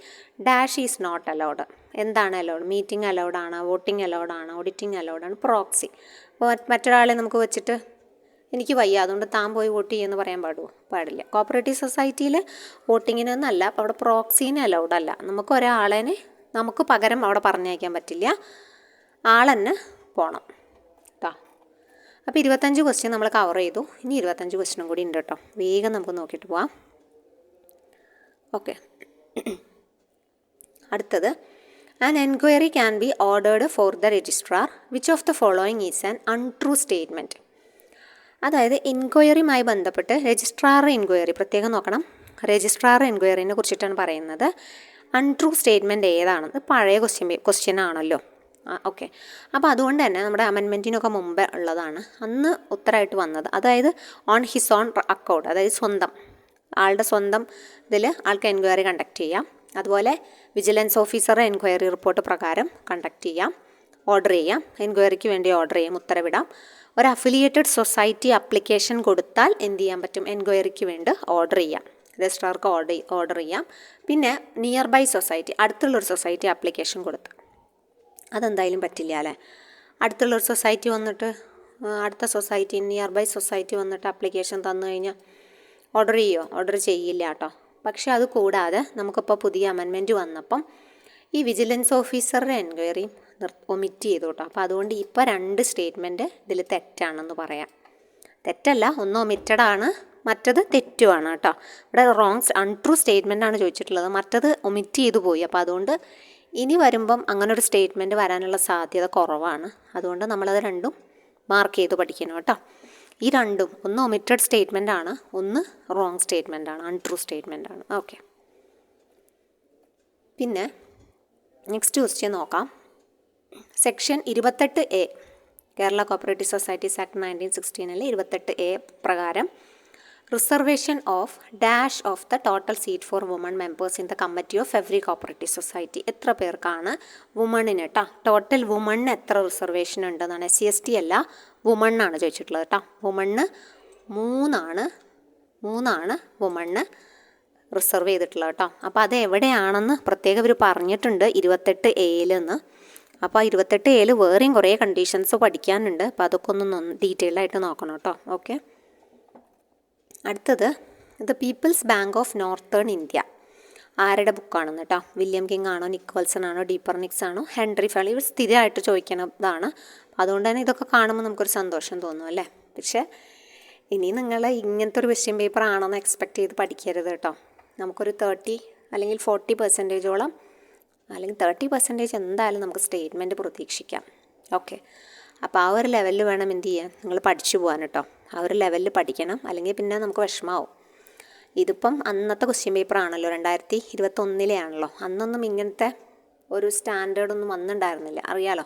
dash is not allowed. എന്താണ് അലൗഡ്? മീറ്റിംഗ് അലൗഡ് ആണ്, വോട്ടിംഗ് അലൗഡ് ആണ്, ഓഡിറ്റിംഗ് അലൗഡ് ആണ്, പ്രോക്സി. അപ്പോൾ മറ്റൊരാളെ നമുക്ക് വെച്ചിട്ട് എനിക്ക് വയ്യ അതുകൊണ്ട് താൻ പോയി വോട്ട് ചെയ്യുമെന്ന് പറയാൻ പാടില്ല. കോപ്പറേറ്റീവ് സൊസൈറ്റിയിൽ വോട്ടിങ്ങിനൊന്നല്ല, അപ്പോൾ അവിടെ പ്രോക്സീന് അലൗഡ് അല്ല. നമുക്ക് ഒരാളെ നമുക്ക് പകരം അവിടെ പറഞ്ഞയക്കാൻ പറ്റില്ല, ആളെന്നെ പോകണം കേട്ടോ. അപ്പോൾ 25 ക്വസ്റ്റ്യൻ നമ്മൾ കവർ ചെയ്തു. ഇനി 25 ക്വസ്റ്റ്യനും കൂടി ഉണ്ട് കേട്ടോ. വേഗം നമുക്ക് നോക്കിയിട്ട് പോവാം. ഓക്കെ, അടുത്തത് an enquiry can be ordered for the registrar which of the following is an untrue statement. അതായത് എൻക്വയറിയുമായി ബന്ധപ്പെട്ട് രജിസ്ട്രാർ എൻക്വയറി പ്രത്യേകം നോക്കണം. രജിസ്ട്രാർ എൻക്വയറിനെ കുറിച്ചിട്ടാണ് പറയുന്നത്. അൺട്രൂ സ്റ്റേറ്റ്മെൻറ്റ് ഏതാണെന്ന് പഴയ ക്വസ്റ്റ്യൻ ആണല്ലോ. ഓക്കെ, അപ്പോൾ അതുകൊണ്ട് തന്നെ നമ്മുടെ അമെൻമെൻറ്റിനൊക്കെ മുമ്പേ ഉള്ളതാണ് അന്ന് ഉത്തരമായിട്ട് വന്നത്. അതായത് ഓൺ ഹിസ് ഓൺ അക്കൗണ്ട്, അതായത് ആളുടെ സ്വന്തം ഇതിൽ ആൾക്ക് എൻക്വയറി കണ്ടക്ട് ചെയ്യാം. അതുപോലെ വിജിലൻസ് ഓഫീസർ എൻക്വയറി റിപ്പോർട്ട് പ്രകാരം കണ്ടക്ട് ചെയ്യാം, ഓർഡർ ചെയ്യാം, എൻക്വയറിക്ക് വേണ്ടി ഓർഡർ ചെയ്യാം, ഉത്തരവിടാം. ഒരു അഫിലിയേറ്റഡ് സൊസൈറ്റി അപ്ലിക്കേഷൻ കൊടുത്താൽ എന്ത് ചെയ്യാൻ പറ്റും? എൻക്വയറിക്ക് വേണ്ടി ഓർഡർ ചെയ്യാം, രജിസ്ട്രാർക്ക് ഓർഡർ ചെയ്യാം. പിന്നെ നിയർ ബൈ സൊസൈറ്റി, അടുത്തുള്ളൊരു സൊസൈറ്റി ആപ്ലിക്കേഷൻ കൊടുത്ത് അതെന്തായാലും പറ്റില്ല അല്ലേ. അടുത്തുള്ളൊരു സൊസൈറ്റി വന്നിട്ട് അടുത്ത സൊസൈറ്റി നിയർ ബൈ സൊസൈറ്റി വന്നിട്ട് ആപ്ലിക്കേഷൻ തന്നു കഴിഞ്ഞാൽ ഓർഡർ ചെയ്യുമോ? ഓർഡർ ചെയ്യില്ല കേട്ടോ. പക്ഷേ അത് കൂടാതെ നമുക്കിപ്പോൾ പുതിയ അമെൻമെൻറ്റ് വന്നപ്പം ഈ വിജിലൻസ് ഓഫീസറുടെ എൻക്വയറി ഒമിറ്റ് ചെയ്തു കേട്ടോ. അപ്പോൾ അതുകൊണ്ട് ഇപ്പോൾ 2 സ്റ്റേറ്റ്മെൻറ്റ് ഇതിൽ തെറ്റാണെന്ന് പറയാം. തെറ്റല്ല, ഒന്ന് ഒമിറ്റഡ് ആണ്, മറ്റത് തെറ്റുമാണ് കേട്ടോ. ഇവിടെ അൺട്രൂ സ്റ്റേറ്റ്മെൻ്റ് ആണ് ചോദിച്ചിട്ടുള്ളത്, മറ്റത് ഒമിറ്റ് ചെയ്തു പോയി. അപ്പോൾ അതുകൊണ്ട് ഇനി വരുമ്പം അങ്ങനൊരു സ്റ്റേറ്റ്മെൻറ്റ് വരാനുള്ള സാധ്യത കുറവാണ്. അതുകൊണ്ട് നമ്മളത് രണ്ടും മാർക്ക് ചെയ്ത് പഠിക്കണം കേട്ടോ. ഈ രണ്ടും, ഒന്ന് ഒമിറ്റഡ് സ്റ്റേറ്റ്മെൻ്റ് ആണ്, ഒന്ന് റോങ് സ്റ്റേറ്റ്മെൻ്റ് ആണ്, അൺട്രൂ സ്റ്റേറ്റ്മെൻ്റ് ആണ്. ഓക്കെ, പിന്നെ നെക്സ്റ്റ് ക്വസ്റ്റ്യൻ നോക്കാം. Section 28A Kerala cooperative societies act 1916 28A പ്രകാരം reservation of dash of the total seat four woman members in the committee of every cooperative society. എത്ര പേർക്കാണ് വുമണിന് കേട്ടോ? ടോട്ടൽ വുമണിന് എത്ര reservation ഉണ്ടെന്നാണ്. SC/ST അല്ല, വുമണ്ണാണ് ചോദിച്ചിട്ടുള്ളത് കേട്ടോ. വുമണ്ണ് 3 വുമണ്ണ് റിസർവ് ചെയ്തിട്ടുള്ളത് കേട്ടോ. അപ്പോൾ അത് എവിടെയാണെന്ന് പ്രത്യേകം ഇവർ പറഞ്ഞിട്ടുണ്ട് 28A അപ്പോൾ 28A വേറെയും കുറേ കണ്ടീഷൻസ് പഠിക്കാനുണ്ട്. അപ്പോൾ അതൊക്കെ ഒന്ന് ഡീറ്റെയിൽ ആയിട്ട് നോക്കണം കേട്ടോ. ഓക്കെ, അടുത്തത് the people's bank of northern India ആരുടെ ബുക്കാണെന്ന് കേട്ടോ. വില്യം കിങ് ആണോ, നിക്കോൾസൺ ആണോ, ഡീപ്പർനിക്സ് ആണോ, ഹെൻറി ഫാലി? ഇവർ സ്ഥിരമായിട്ട് ചോദിക്കുന്നതാണ്. അതുകൊണ്ട് തന്നെ ഇതൊക്കെ കാണുമ്പോൾ നമുക്കൊരു സന്തോഷം തോന്നും അല്ലേ. പക്ഷേ ഇനി നിങ്ങൾ ഇങ്ങനത്തെ ഒരു ക്വസ്റ്റ്യൻ പേപ്പർ ആണെന്ന് എക്സ്പെക്റ്റ് ചെയ്ത് പഠിക്കരുത് കേട്ടോ. നമുക്കൊരു 30 അല്ലെങ്കിൽ 40% അല്ലെങ്കിൽ 30% എന്തായാലും നമുക്ക് സ്റ്റേറ്റ്മെൻറ്റ് പ്രതീക്ഷിക്കാം. ഓക്കെ, അപ്പോൾ ആ ഒരു ലെവലിൽ വേണം എന്ത് ചെയ്യാൻ, നിങ്ങൾ പഠിച്ചു പോകാൻ കേട്ടോ. ആ ഒരു ലെവലിൽ പഠിക്കണം, അല്ലെങ്കിൽ പിന്നെ നമുക്ക് വിഷമാവും. ഇതിപ്പം അന്നത്തെ ക്വസ്റ്റ്യൻ പേപ്പർ ആണല്ലോ, 2021 ആണല്ലോ. അന്നൊന്നും ഇങ്ങനത്തെ ഒരു സ്റ്റാൻഡേർഡൊന്നും വന്നിട്ടുണ്ടായിരുന്നില്ല, അറിയാലോ.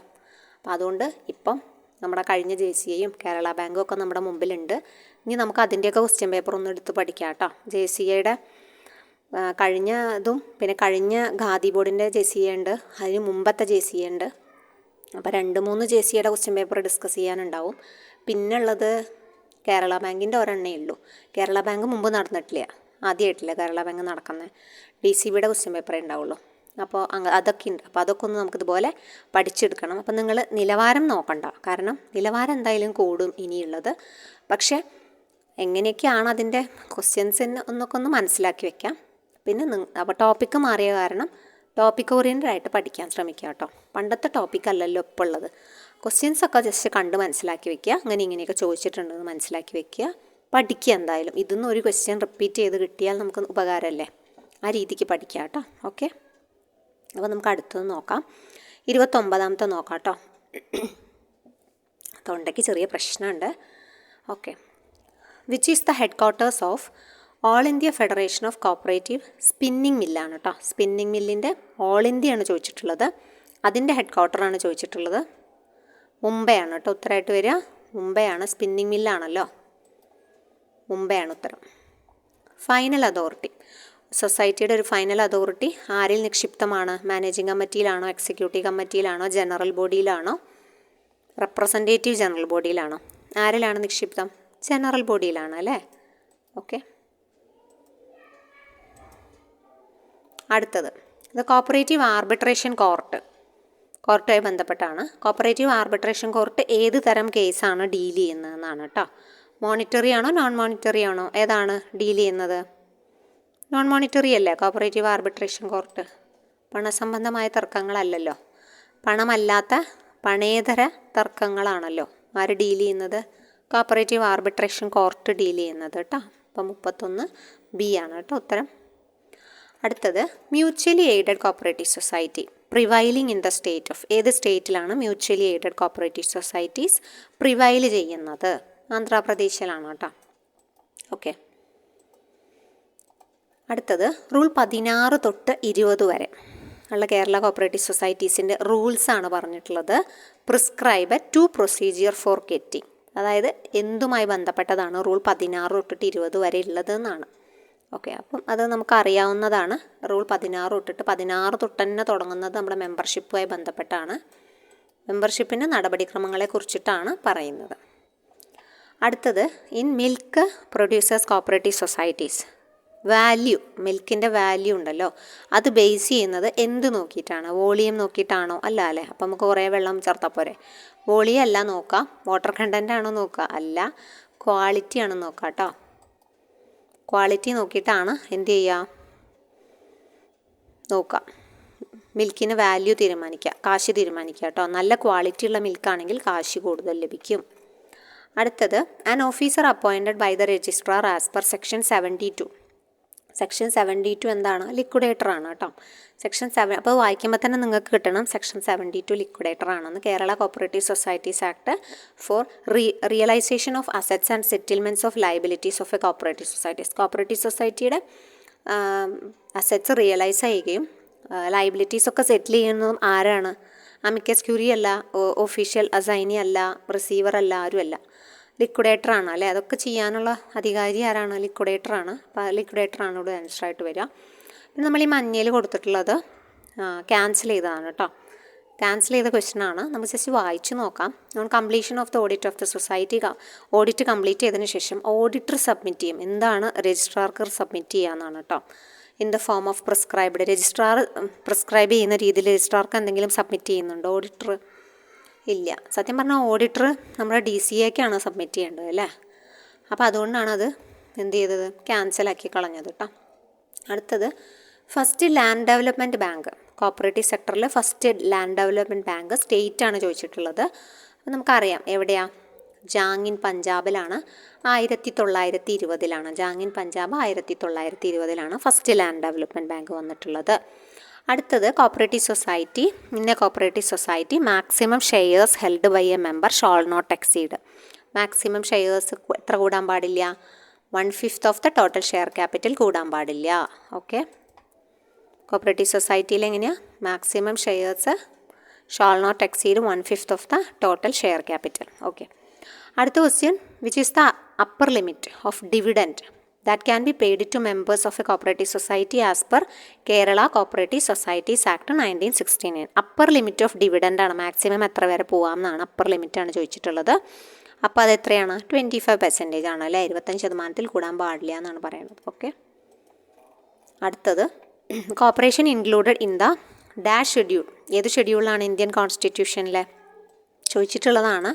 അപ്പോൾ അതുകൊണ്ട് ഇപ്പം നമ്മുടെ കഴിഞ്ഞ JCAയും കേരള ബാങ്കും ഒക്കെ നമ്മുടെ മുമ്പിലുണ്ട്. ഇനി നമുക്ക് അതിൻ്റെയൊക്കെ ക്വസ്റ്റ്യൻ പേപ്പർ ഒന്ന് എടുത്ത് പഠിക്കാം കേട്ടോ. JCAയുടെ കഴിഞ്ഞതും പിന്നെ കഴിഞ്ഞ ഖാദി ബോർഡിൻ്റെ JCA ഉണ്ട്, അതിന് മുമ്പത്തെ JCA ഉണ്ട്. അപ്പോൾ 2-3 JCAയുടെ ക്വസ്റ്റ്യൻ പേപ്പർ ഡിസ്കസ് ചെയ്യാനുണ്ടാവും. പിന്നുള്ളത് കേരള ബാങ്കിൻ്റെ ഒരെണ്ണേ ഉള്ളൂ. കേരള ബാങ്ക് മുമ്പ് നടന്നിട്ടില്ല, ആദ്യമായിട്ടില്ല കേരള ബാങ്ക് നടക്കുന്നത്. DCBയുടെ ക്വസ്റ്റ്യൻ പേപ്പറേ ഉണ്ടാവുള്ളൂ. അപ്പോൾ അതൊക്കെ ഉണ്ട്. അപ്പോൾ അതൊക്കെ ഒന്ന് നമുക്കിതുപോലെ പഠിച്ചെടുക്കണം. അപ്പോൾ നിങ്ങൾ നിലവാരം നോക്കണ്ട, കാരണം നിലവാരം എന്തായാലും കൂടും ഇനിയുള്ളത്. പക്ഷേ എങ്ങനെയൊക്കെയാണ് അതിൻ്റെ ക്വസ്റ്റ്യൻസ് എന്നൊക്കെ ഒന്ന് മനസ്സിലാക്കി വെക്കാം. പിന്നെ അപ്പോൾ ടോപ്പിക്ക് മാറിയ കാരണം ടോപ്പിക് ഓറിയൻറ്റഡ് ആയിട്ട് പഠിക്കാൻ ശ്രമിക്കുക കേട്ടോ. പണ്ടത്തെ ടോപ്പിക് അല്ലല്ലോ ഇപ്പോൾ ഉള്ളത്. ക്വസ്റ്റ്യൻസൊക്കെ ജസ്റ്റ് കണ്ട് മനസ്സിലാക്കി വെക്കുക. ഇങ്ങനെയൊക്കെ ചോദിച്ചിട്ടുണ്ടെന്ന് മനസ്സിലാക്കി വെക്കുക, പഠിക്കുക. എന്തായാലും ഇതൊന്നും ഒരു ക്വസ്റ്റ്യൻ റിപ്പീറ്റ് ചെയ്ത് കിട്ടിയാൽ നമുക്ക് ഉപകാരമല്ലേ. ആ രീതിക്ക് പഠിക്കുക കേട്ടോ. ഓക്കെ, അപ്പോൾ നമുക്ക് അടുത്തത് നോക്കാം. 29ാമത്തെ നോക്കാം കേട്ടോ. തൊണ്ടയ്ക്ക് ചെറിയ പ്രശ്നമുണ്ട്. Okay. Which is the headquarters of all India federation of cooperative spinning മില്ലാണ് കേട്ടോ. സ്പിന്നിങ് മില്ലിൻ്റെ ഓൾ ഇന്ത്യയാണ് ചോദിച്ചിട്ടുള്ളത്. അതിൻ്റെ ഹെഡ് ക്വാർട്ടറാണ് ചോദിച്ചിട്ടുള്ളത്. മുംബൈയാണ് കേട്ടോ ഉത്തരമായിട്ട് വരിക. മുംബൈയാണ്. സ്പിന്നിങ് മില്ലാണല്ലോ. മുംബൈയാണ് ഉത്തരം. Final authority. സൊസൈറ്റിയുടെ ഒരു ഫൈനൽ അതോറിറ്റി ആരിൽ നിക്ഷിപ്തമാണ്? മാനേജിംഗ് കമ്മിറ്റിയിലാണോ, എക്സിക്യൂട്ടീവ് കമ്മിറ്റിയിലാണോ, ജനറൽ ബോഡിയിലാണോ, റെപ്രസെൻറ്റേറ്റീവ് ജനറൽ ബോഡിയിലാണോ? ആരിലാണ് നിക്ഷിപ്തം? ജനറൽ ബോഡിയിലാണ് അല്ലേ. ഓക്കെ. അടുത്തത് ദ കോപ്പറേറ്റീവ് ആർബിട്രേഷൻ കോർട്ടുമായി ബന്ധപ്പെട്ടാണ്. കോപ്പറേറ്റീവ് ആർബിട്രേഷൻ കോർട്ട് ഏത് തരം കേസാണ് ഡീൽ ചെയ്യുന്നതെന്നാണ് കേട്ടോ. മോണിറ്ററി ആണോ നോൺ മോണിറ്ററി ആണോ? ഏതാണ് ഡീൽ ചെയ്യുന്നത്? നോൺ മോണിറ്ററി അല്ലേ കോപ്പറേറ്റീവ് ആർബിട്രേഷൻ കോർട്ട്. പണസംബന്ധമായ തർക്കങ്ങളല്ലല്ലോ, പണമല്ലാത്ത പണേതര തർക്കങ്ങളാണല്ലോ ആര് ഡീൽ ചെയ്യുന്നത്? കോപ്പറേറ്റീവ് ആർബിട്രേഷൻ കോർട്ട് ഡീൽ ചെയ്യുന്നത് കേട്ടോ. അപ്പം 31B ആണ് കേട്ടോ ഉത്തരം. അടുത്തത് mutually aided cooperative society prevailing in the state of. ഏത് സ്റ്റേറ്റിലാണ് mutually aided cooperative societies prevail ചെയ്യുന്നത്? ആന്ധ്രാപ്രദേശിലാണ് കേട്ടോ. ഓക്കെ. അടുത്തത് റൂൾ 16 തൊട്ട് 20 വരെ ഉള്ള കേരള കോപ്പറേറ്റീവ് സൊസൈറ്റീസിൻ്റെ റൂൾസാണ് പറഞ്ഞിട്ടുള്ളത്. Prescribe 2 procedure for getting. അതായത് എന്തുമായി ബന്ധപ്പെട്ടതാണ് റൂൾ 16 തൊട്ടിട്ട് 20 വരെ ഉള്ളതെന്നാണ്. ഓക്കെ. അപ്പം അത് നമുക്കറിയാവുന്നതാണ്. റൂൾ 16 തൊട്ടിട്ട് 16 തൊട്ട് തന്നെ തുടങ്ങുന്നത് നമ്മുടെ മെമ്പർഷിപ്പുമായി ബന്ധപ്പെട്ടാണ്. മെമ്പർഷിപ്പിൻ്റെ നടപടിക്രമങ്ങളെ കുറിച്ചിട്ടാണ് പറയുന്നത്. അടുത്തത് in milk producers cooperative societies value, മിൽക്കിൻ്റെ വാല്യൂ ഉണ്ടല്ലോ, അത് ബേസ് ചെയ്യുന്നത് എന്ത് നോക്കിയിട്ടാണ്? വോളിയം നോക്കിയിട്ടാണോ? അല്ല അല്ലേ. അപ്പം നമുക്ക് കുറേ വെള്ളം ചേർത്താൽ പോരെ. വോളിയം അല്ല നോക്കാം. വാട്ടർ കണ്ടൻ്റ് ആണോ നോക്കുക? അല്ല. ക്വാളിറ്റി ആണ് നോക്കുക കേട്ടോ. ക്വാളിറ്റി നോക്കിയിട്ടാണ് എന്ത് ചെയ്യുക? നോക്കാം. മിൽക്കിന് വാല്യൂ തീരുമാനിക്കുക, കാശ് തീരുമാനിക്കുക കേട്ടോ. നല്ല ക്വാളിറ്റിയുള്ള മിൽക്കാണെങ്കിൽ കാശ് കൂടുതൽ ലഭിക്കും. അടുത്തത് an officer appointed by the registrar as per section 72. Section 72 എന്താണ്? ലിക്വിഡേറ്റർ ആണ് കേട്ടോ. സെക്ഷൻ 7 അപ്പോൾ വായിക്കുമ്പോൾ തന്നെ നിങ്ങൾക്ക് കിട്ടണം സെക്ഷൻ 72 ലിക്വിഡേറ്റർ ആണെന്ന്. Kerala cooperative societies act for realisation of assets and settlements of liabilities of a cooperative societies. Cooperative സൊസൈറ്റിയുടെ അസറ്റ്സ് റിയലൈസ് ചെയ്യുകയും ലയബിലിറ്റീസ് ഒക്കെ സെറ്റിൽ ചെയ്യുന്നതും ആരാണ്? അമിക്കസ് ക്യൂറി അല്ല, ഒഫീഷ്യൽ അസൈനി അല്ല, റിസീവർ അല്ല, ആരുമല്ല. ലിക്വിഡേറ്ററാണ് അല്ലേ. അതൊക്കെ ചെയ്യാനുള്ള അധികാരി ആരാണ്? ലിക്വിഡേറ്ററാണ്. അപ്പോൾ ലിക്വിഡേറ്ററാണ് ഇവിടെ ആൻസറായിട്ട് വരിക. പിന്നെ നമ്മൾ ഈ മഞ്ഞയിൽ കൊടുത്തിട്ടുള്ളത് ക്യാൻസൽ ചെയ്തതാണ് കേട്ടോ. ക്യാൻസൽ ചെയ്ത ക്വസ്റ്റ്യനാണ്. നമുക്ക് ജസ്റ്റ് വായിച്ച് നോക്കാം. On completion of the audit of the society, audit complete ചെയ്തതിന് ശേഷം ഓഡിറ്റർ സബ്മിറ്റ് ചെയ്യും. എന്താണ്? രജിസ്ട്രാർക്ക് സബ്മിറ്റ് ചെയ്യാമെന്നാണ് കേട്ടോ. In the form of prescribed. Registrar prescribe ചെയ്യുന്ന രീതിയിൽ രജിസ്ട്രാർക്ക് എന്തെങ്കിലും സബ്മിറ്റ് ചെയ്യുന്നുണ്ടോ ഓഡിറ്റർ? ഇല്ല. സത്യം പറഞ്ഞാൽ ഓഡിറ്റർ നമ്മുടെ DCAക്കാണ് സബ്മിറ്റ് ചെയ്യേണ്ടത് അല്ലേ. അപ്പോൾ അതുകൊണ്ടാണ് അത് എന്ത് ചെയ്തത്? ക്യാൻസലാക്കി കളഞ്ഞത് കേട്ടോ. അടുത്തത് first land development bank. Cooperative സെക്ടറിൽ ഫസ്റ്റ് ലാൻഡ് ഡെവലപ്മെൻറ്റ് ബാങ്ക് സ്റ്റേറ്റാണ് ചോദിച്ചിട്ടുള്ളത്. അപ്പോൾ നമുക്കറിയാം എവിടെയാണ്? ജാങ്ങിൻ പഞ്ചാബിലാണ്. 1920 ജാങ്ങിൻ Punjab 1920 first land development bank വന്നിട്ടുള്ളത്. അടുത്തത് കോപ്പറേറ്റീവ് സൊസൈറ്റി. ഇന്ന cooperative society maximum shares held by a member shall not exceed. Maximum shares എത്ര കൂടാൻ പാടില്ല? 1/5 of the total share capital കൂടാൻ പാടില്ല. ഓക്കെ. കോപ്പറേറ്റീവ് സൊസൈറ്റിയിൽ എങ്ങനെയാണ്? Maximum shares shall not exceed 1/5 of the total share capital. Okay. അടുത്ത question which is the upper limit of dividend that can be paid to members of a cooperative society as per Kerala Cooperative Societies Act 1969. Upper limit of dividend ആണ്. Maximum എത്ര വരെ പോകാം എന്നാണ് upper limit ആണ് ചോദിച്ചിട്ടുള്ളത്. അപ്പോൾ അത് എത്രയാണ്? 25% ആണ് അല്ലേ. 25% കൂടാൻ പാടില്ല എന്നാണ് പറയുന്നത്. ഓക്കെ. അടുത്തത് corporation included in the dash schedule. ഏത് ഷെഡ്യൂളാണ് ഇന്ത്യൻ കോൺസ്റ്റിറ്റ്യൂഷനിലെ ചോദിച്ചിട്ടുള്ളതാണ്?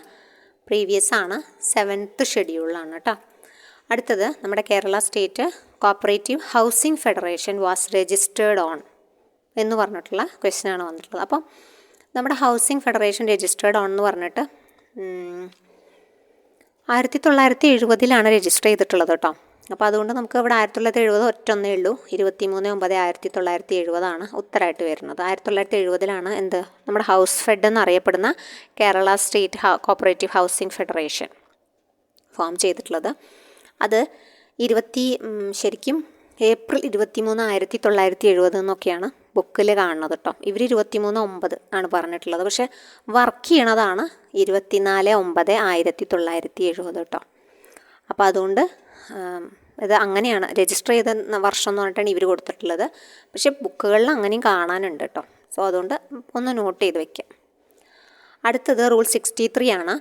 പ്രീവിയസ് ആണ്. 7th ഷെഡ്യൂളിലാണ് കേട്ടോ. അടുത്തത് നമ്മുടെ Kerala state cooperative housing federation was registered on എന്ന് പറഞ്ഞിട്ടുള്ള ക്വസ്റ്റ്യനാണ് വന്നിട്ടുള്ളത്. അപ്പം നമ്മുടെ ഹൗസിംഗ് ഫെഡറേഷൻ രജിസ്റ്റേർഡ് ഓൺ എന്ന് പറഞ്ഞിട്ട് 1970 രജിസ്റ്റർ ചെയ്തിട്ടുള്ളത് കേട്ടോ. അപ്പോൾ അതുകൊണ്ട് നമുക്ക് ഇവിടെ 1970 ഒറ്റൊന്നേ ഉള്ളൂ. 23/9/1970 ഉത്തരമായിട്ട് വരുന്നത്. 1970 എന്ത് നമ്മുടെ ഹൗസ് ഫെഡ് എന്നറിയപ്പെടുന്ന Kerala state cooperative housing federation form ചെയ്തിട്ടുള്ളത്. അത് ശരിക്കും ഏപ്രിൽ 23, 1970 എന്നൊക്കെയാണ് ബുക്കിൽ കാണുന്നത് കേട്ടോ. ഇവർ 23/9 ആണ് പറഞ്ഞിട്ടുള്ളത്. പക്ഷേ വർക്ക് ചെയ്യണതാണ് 24/9/1970 കേട്ടോ. അപ്പോൾ അതുകൊണ്ട് ഇത് അങ്ങനെയാണ് രജിസ്റ്റർ ചെയ്ത വർഷം എന്ന് പറഞ്ഞിട്ടാണ് ഇവർ കൊടുത്തിട്ടുള്ളത്. പക്ഷേ ബുക്കുകളിൽ അങ്ങനെയും കാണാനുണ്ട് കേട്ടോ. സോ അതുകൊണ്ട് ഒന്ന് നോട്ട് ചെയ്ത് വയ്ക്കാം. അടുത്തത് റൂൾ 63 ആണ്.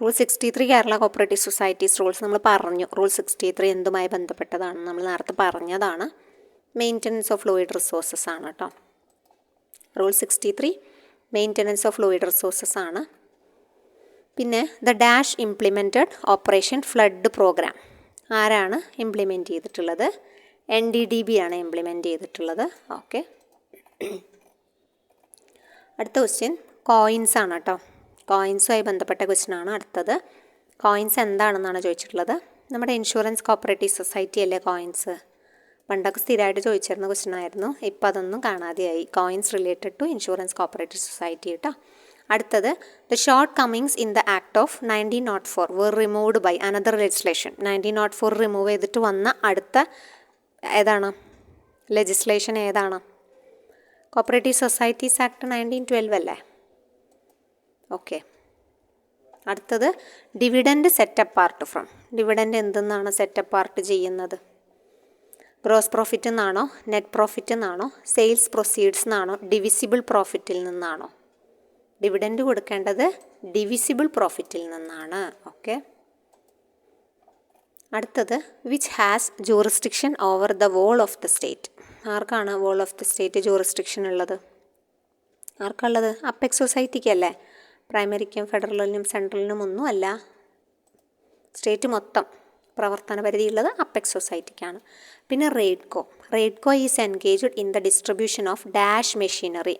Rule 63 Kerala cooperative societies rules നമ്മൾ പറഞ്ഞു. റൂൾ 63 എന്തുമായി ബന്ധപ്പെട്ടതാണ് നമ്മൾ നേരത്തെ പറഞ്ഞതാണ്. മെയിൻ്റനൻസ് ഓഫ് ഫ്ലൂയിഡ് റിസോഴ്സസ് ആണ് കേട്ടോ. Rule 63 maintenance of fluid resources ആണ്. പിന്നെ the dash implemented operation flood programme ആരാണ് ഇംപ്ലിമെൻറ്റ് ചെയ്തിട്ടുള്ളത്? NDDB ആണ് ഇംപ്ലിമെൻറ്റ് ചെയ്തിട്ടുള്ളത്. ഓക്കെ, അടുത്ത ക്വസ്റ്റ്യൻ കോയിൻസ് ആണ് കേട്ടോ. കോയിൻസുമായി ബന്ധപ്പെട്ട ക്വസ്റ്റ്യനാണ് അടുത്തത്. കോയിൻസ് എന്താണെന്നാണ് ചോദിച്ചിട്ടുള്ളത്. നമ്മുടെ ഇൻഷുറൻസ് കോപ്പറേറ്റീവ് സൊസൈറ്റി അല്ലേ കോയിൻസ്? പണ്ടൊക്കെ സ്ഥിരമായിട്ട് ചോദിച്ചിരുന്ന ക്വസ്റ്റ്യൻ ആയിരുന്നു. ഇപ്പോൾ അതൊന്നും കാണാതെയായി. Coins related to insurance cooperative society കേട്ടോ. അടുത്തത് the shortcomings in the act of 1904 were removed by another legislation. 1904 remove ചെയ്തിട്ട് വന്ന അടുത്ത ഏതാണ് ലെജിസ്ലേഷൻ? ഏതാണ്? കോപ്പറേറ്റീവ് സൊസൈറ്റീസ് ആക്ട് 1912 അല്ലേ? ഓക്കെ, അടുത്തത് dividend set apart from. Dividend എന്തെന്നാണ് സെറ്റ് അപ്പാർട്ട് ചെയ്യുന്നത്? ഗ്രോസ് പ്രോഫിറ്റ് നിന്നാണോ, നെറ്റ് പ്രോഫിറ്റ് നിന്നാണോ, സെയിൽസ് പ്രൊസീഡ്സ് നിന്നാണോ, ഡിവിസിബിൾ പ്രോഫിറ്റിൽ നിന്നാണോ? ഡിവിഡൻഡ് കൊടുക്കേണ്ടത് ഡിവിസിബിൾ പ്രോഫിറ്റിൽ നിന്നാണ്. ഓക്കെ, അടുത്തത് which has jurisdiction over the whole of the state. ആർക്കാണ് whole of the state jurisdiction ഉള്ളത്? ആർക്കുള്ളത്? അപ്പെക്സ് സൊസൈറ്റിക്കല്ലേ. പ്രൈമറിക്കും ഫെഡറലിനും സെൻട്രലിനും ഒന്നും അല്ല. സ്റ്റേറ്റ് മൊത്തം പ്രവർത്തന പരിധിയുള്ളത് അപ്പെക്സ് സൊസൈറ്റിക്കാണ്. പിന്നെ Raidco is engaged in the distribution of dash machinery.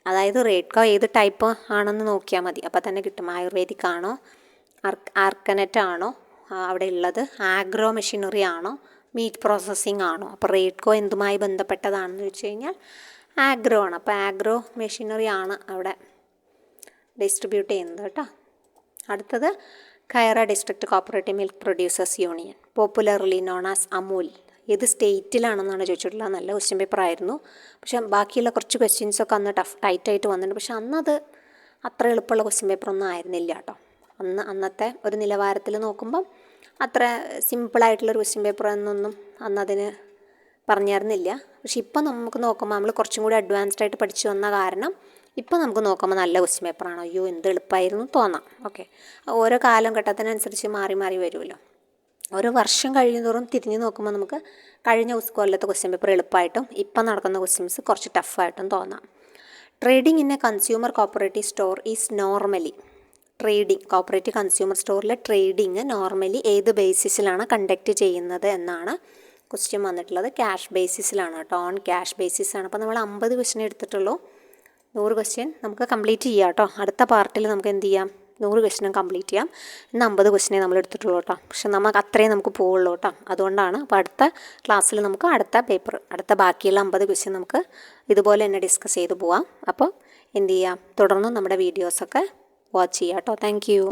അതായത് റെയ്ഡ്കോ ഏത് ടൈപ്പ് ആണെന്ന് നോക്കിയാൽ മതി, അപ്പോൾ തന്നെ കിട്ടും. ആയുർവേദിക് ആണോ, ആർക്കനെറ്റ് ആണോ അവിടെ ഉള്ളത്, ആഗ്രോ മെഷീനറി ആണോ, മീറ്റ് പ്രോസസ്സിംഗ് ആണോ? അപ്പോൾ റെയ്ഡ്കോ എന്തുമായി ബന്ധപ്പെട്ടതാണെന്ന് വെച്ച് കഴിഞ്ഞാൽ ആഗ്രോ ആണ്. അപ്പോൾ ആഗ്രോ മെഷീനറി ആണ് അവിടെ ഡിസ്ട്രിബ്യൂട്ട് ചെയ്യുന്നത് കേട്ടോ. അടുത്തത് Kaira district cooperative milk producers union, popularly known as Amul. ഏത് സ്റ്റേറ്റിലാണെന്നാണ് ചോദിച്ചിട്ടുള്ളത്. നല്ല ക്വസ്റ്റ്യൻ പേപ്പർ ആയിരുന്നു. പക്ഷേ ബാക്കിയുള്ള കുറച്ച് ക്വസ്റ്റ്യൻസൊക്കെ അന്ന് ടൈറ്റായിട്ട് വന്നിട്ടുണ്ട്. പക്ഷെ അന്നത് അത്ര എളുപ്പമുള്ള ക്വസ്റ്റ്യൻ പേപ്പറൊന്നും ആയിരുന്നില്ല കേട്ടോ. അന്നത്തെ ഒരു നിലവാരത്തിൽ നോക്കുമ്പം അത്ര സിമ്പിളായിട്ടുള്ളൊരു ക്വസ്റ്റ്യൻ പേപ്പർ എന്നൊന്നും അന്നതിന് പറഞ്ഞിരുന്നില്ല. പക്ഷെ ഇപ്പം നമുക്ക് നോക്കുമ്പോൾ നമ്മൾ കുറച്ചും കൂടി അഡ്വാൻസ്ഡ് ആയിട്ട് പഠിച്ചു വന്ന കാരണം ഇപ്പോൾ നമുക്ക് നോക്കുമ്പോൾ നല്ല ക്വസ്റ്റ്യൻ പേപ്പറാണ്. അയ്യോ എന്ത് എളുപ്പമായിരുന്നു തോന്നാം. ഓക്കെ, ഓരോ കാലം ഘട്ടത്തിനനുസരിച്ച് മാറി മാറി വരുമല്ലോ. ഓരോ വർഷം കഴിയുന്നതോറും തിരിഞ്ഞ് നോക്കുമ്പോൾ നമുക്ക് കഴിഞ്ഞ കൊല്ലത്തെ ക്വസ്റ്റ്യൻ പേപ്പർ എളുപ്പമായിട്ടും ഇപ്പം നടക്കുന്ന ക്വസ്റ്റ്യൻസ് കുറച്ച് ടഫായിട്ടും തോന്നാം. Trading in a consumer cooperative store is normally. Cooperative consumer സ്റ്റോറിലെ ട്രേഡിങ് നോർമലി ഏത് ബേസിസിലാണ് കണ്ടക്ട് ചെയ്യുന്നത് എന്നാണ് ക്വസ്റ്റ്യൻ വന്നിട്ടുള്ളത്. ക്യാഷ് ബേസിസിലാണ് കേട്ടോ. ഓൺ ക്യാഷ് ബേസിസാണ്. അപ്പോൾ നമ്മൾ 50 ക്വസ്റ്റ്യൻ എടുത്തിട്ടുള്ളൂ. 100 ക്വസ്റ്റ്യൻ നമുക്ക് കംപ്ലീറ്റ് ചെയ്യാം കേട്ടോ. അടുത്ത പാർട്ടിൽ നമുക്ക് എന്ത് ചെയ്യാം, 100 ക്വസ്റ്റ്യനും കംപ്ലീറ്റ് ചെയ്യാം. ഇന്ന് 50 ക്വസ്റ്റ്യനെ നമ്മൾ എടുത്തിട്ടുള്ളൂ കേട്ടോ. പക്ഷെ നമുക്ക് അത്രയും നമുക്ക് പോവുള്ളൂ കേട്ടോ. അതുകൊണ്ടാണ് അപ്പോൾ അടുത്ത ക്ലാസ്സിൽ നമുക്ക് അടുത്ത ബാക്കിയുള്ള 50 ക്വസ്റ്റ്യൻ നമുക്ക് ഇതുപോലെ തന്നെ ഡിസ്കസ് ചെയ്ത് പോവാം. അപ്പോൾ എന്ത് ചെയ്യാം, തുടർന്നും നമ്മുടെ വീഡിയോസൊക്കെ വാച്ച് ചെയ്യാം കേട്ടോ. Thank you.